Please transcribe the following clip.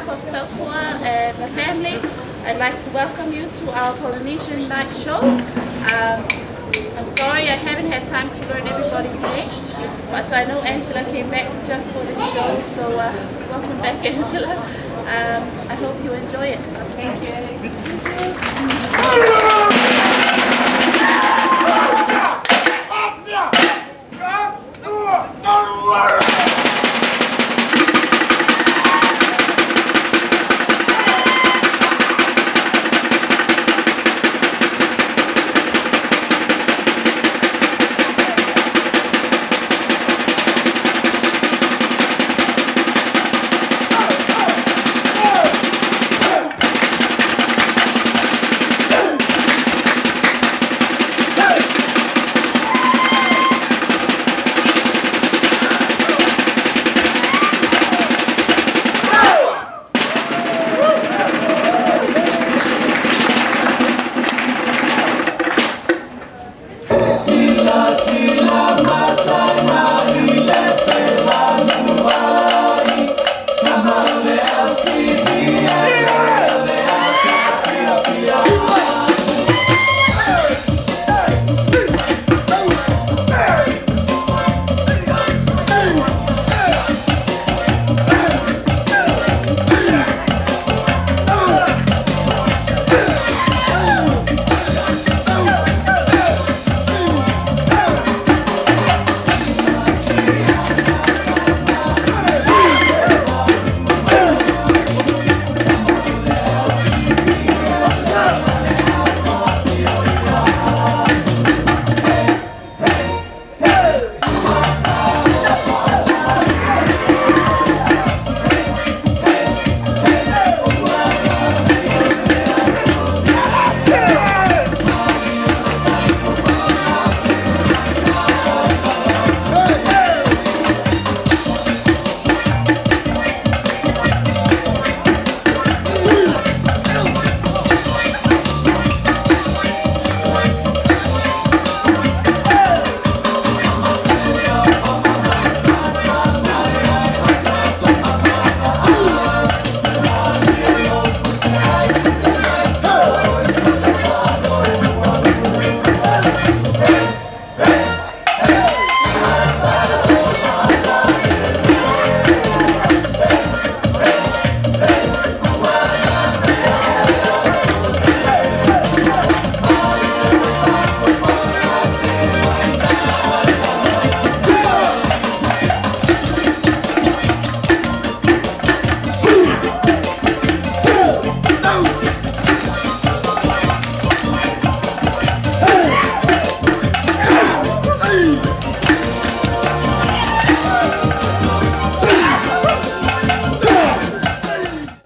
behalf of Tafua and the family, I'd like to welcome you to our Polynesian night show. I'm sorry I haven't had time to learn everybody's names, but I know Angela came back just for this show, so welcome back, Angela. I hope you enjoy it. Thank you.